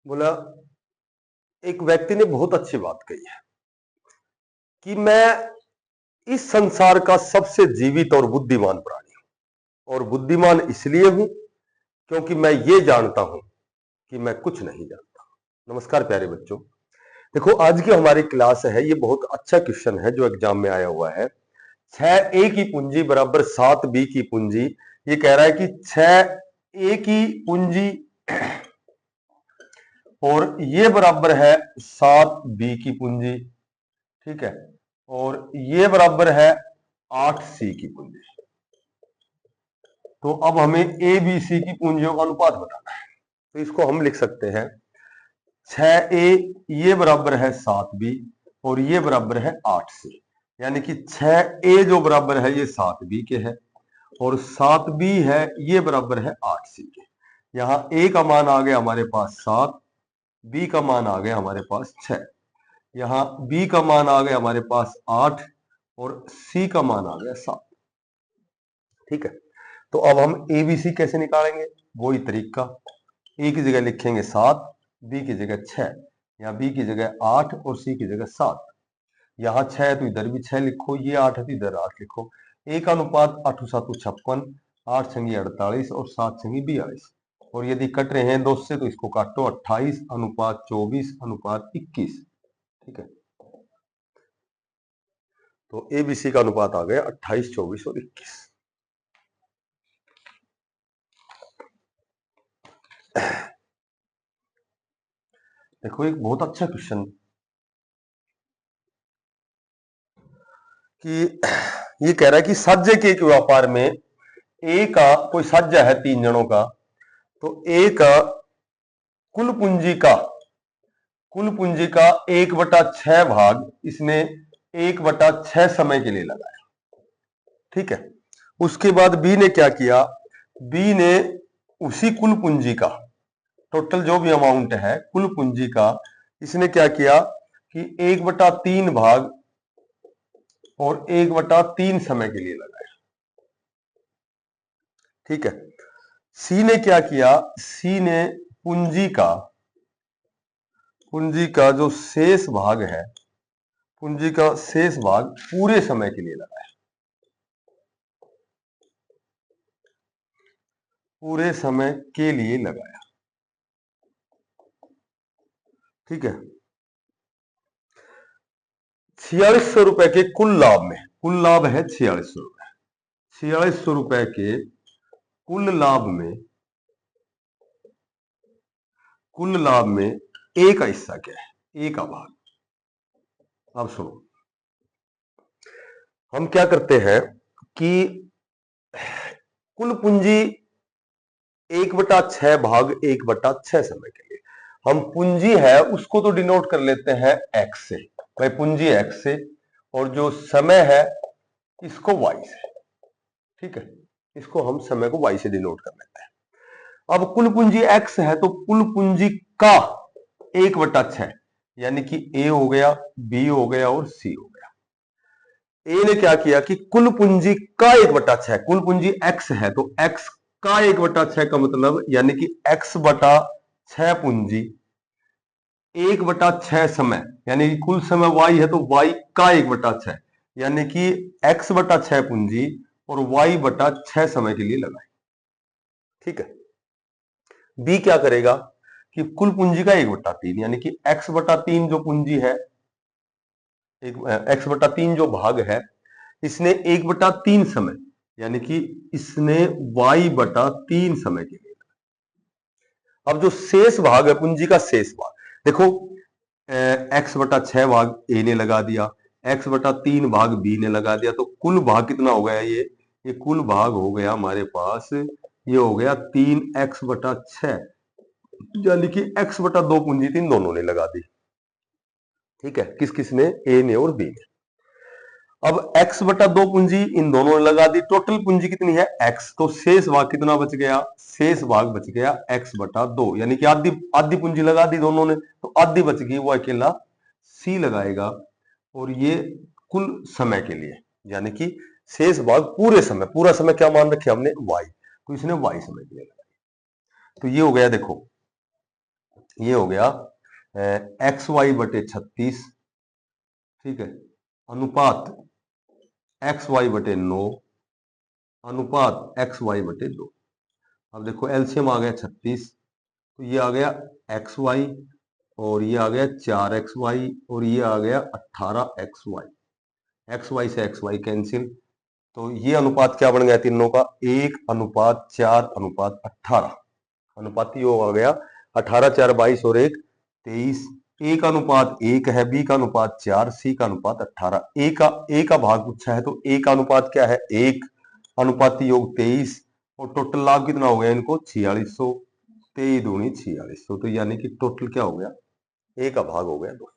बोला एक व्यक्ति ने बहुत अच्छी बात कही है कि मैं इस संसार का सबसे जीवित और बुद्धिमान प्राणी हूं और बुद्धिमान इसलिए हूं क्योंकि मैं ये जानता हूं कि मैं कुछ नहीं जानता। नमस्कार प्यारे बच्चों, देखो आज की हमारी क्लास है, ये बहुत अच्छा क्वेश्चन है जो एग्जाम में आया हुआ है। 6a की पूंजी बराबर 7b की पूंजी। ये कह रहा है कि 6a की पूंजी और ये बराबर है 7b की पूंजी, ठीक है, और ये बराबर है 8c की पूंजी। तो अब हमें ए बी सी की पूंजियों का अनुपात बताना है, तो इसको हम लिख सकते हैं 6a ये बराबर है 7b और ये बराबर है 8c, यानी कि 6a जो बराबर है ये 7b के है और 7b है ये बराबर है 8c के। यहां a का मान आ गया हमारे पास 7, b का मान आ गया हमारे पास 6, यहां b का मान आ गया हमारे पास 8 और c का मान आ गया 7। ठीक है, तो अब हम ए बी सी कैसे निकालेंगे, वही तरीका। ए की जगह लिखेंगे 7, बी की जगह 6, या बी की जगह 8 और सी की जगह 7। यहाँ 6 है तो इधर भी 6 लिखो, ये 8 है तो इधर 8 लिखो। ए का अनुपात 8 7 56, 8 छंगी 48 और 7 छंगी 42। और यदि कट रहे हैं 2 से तो इसको काटो, 28 अनुपात 24 अनुपात 21। ठीक है, तो ए बी सी का अनुपात आ गया 28 24 और 21। देखो एक बहुत अच्छा क्वेश्चन कि ये कह रहा है कि साझे के एक व्यापार में ए का कोई साझा है 3 जनों का, तो ए का कुल पूंजी का 1/6 भाग इसने 1/6 समय के लिए लगाया। ठीक है, उसके बाद बी ने क्या किया, बी ने उसी कुल पूंजी का टोटल जो भी अमाउंट है कुल पूंजी का इसने क्या किया कि 1/3 भाग और 1/3 समय के लिए लगाया। ठीक है, सी ने क्या किया, सी ने पूंजी का जो शेष भाग है, पूंजी का शेष भाग पूरे समय के लिए लगाया, पूरे समय के लिए लगाया। ठीक है, 4600 रुपए के कुल लाभ में, कुल लाभ है 4600 रुपए, 4600 रुपए के कुल लाभ में ए का हिस्सा क्या है, ए का भाग। अब सुनो, हम क्या करते हैं कि कुल पूंजी 1/6 भाग 1/6 समय के लिए, हम पूंजी है उसको तो डिनोट कर लेते हैं एक्स से, भाई पूंजी एक्स से, और जो समय है इसको वाई से। ठीक है, इसको हम समय को वाई से डिनोट कर लेते हैं। अब कुल पूंजी एक्स है तो कुल पूंजी का 1/6, यानी कि ए हो गया, बी हो गया और सी हो गया। ए ने क्या किया कि कुल पूंजी का 1/6, कुल पूंजी एक्स है तो एक्स का 1/6 का मतलब यानी कि x/6 पूंजी 1/6 समय, यानी कि कुल समय y है तो y का 1/6, यानी कि x/6 पूंजी और y/6 समय के लिए लगाए। ठीक है, बी क्या करेगा कि कुल पूंजी का 1/3 यानी कि x/3 जो पूंजी है, x/3 जो भाग है इसने 1/3 समय, यानी कि इसने y/3 समय के लिए। अब जो शेष भाग है पूंजी का शेष भाग, देखो x/6 भाग ए ने लगा दिया, x/3 भाग बी ने लगा दिया, तो कुल भाग कितना हो गया, ये कुल भाग हो गया हमारे पास, ये हो गया 3x/6, यानी कि x/2 पूंजी 3 दोनों ने लगा दी। ठीक है, किस किसने, ए ने और बी ने। अब x/2 पूंजी इन दोनों ने लगा दी, टोटल पूंजी कितनी है x, तो शेष भाग कितना बच गया, शेष भाग बच गया x/2, यानी कि आधी आधी पूंजी लगा दी दोनों ने, तो आधी बच गई, वो अकेला सी लगाएगा। और ये कुल समय के लिए, यानी कि शेष भाग पूरे समय, पूरा समय क्या मान रखे हमने y, तो इसने y समय के लिए लगाया। तो ये हो गया, देखो ये हो गया एक्स वाई बटे 36, ठीक है, अनुपात एक्स वाई बटे 9 अनुपात एक्स वाई बटे 2। अब देखो एलसीएम आ गया 36, तो ये आ गया एक्स वाई और ये आ गया 4xy और ये आ गया 18xy। एक्स वाई से एक्स वाई कैंसिल, तो ये अनुपात क्या बन गया तीनों का, 1:4:18 अनुपाती योग आ गया 18 4 22 और 1 23। ए का अनुपात 1 है, बी का अनुपात 4, सी का अनुपात 18। ए का भाग पूछा है तो ए का अनुपात क्या है 1, अनुपाती योग 23 और टोटल लाभ कितना हो गया इनको 4600, 23 दूनी 4600, तो यानी कि टोटल क्या हो गया, ए का भाग हो गया 2।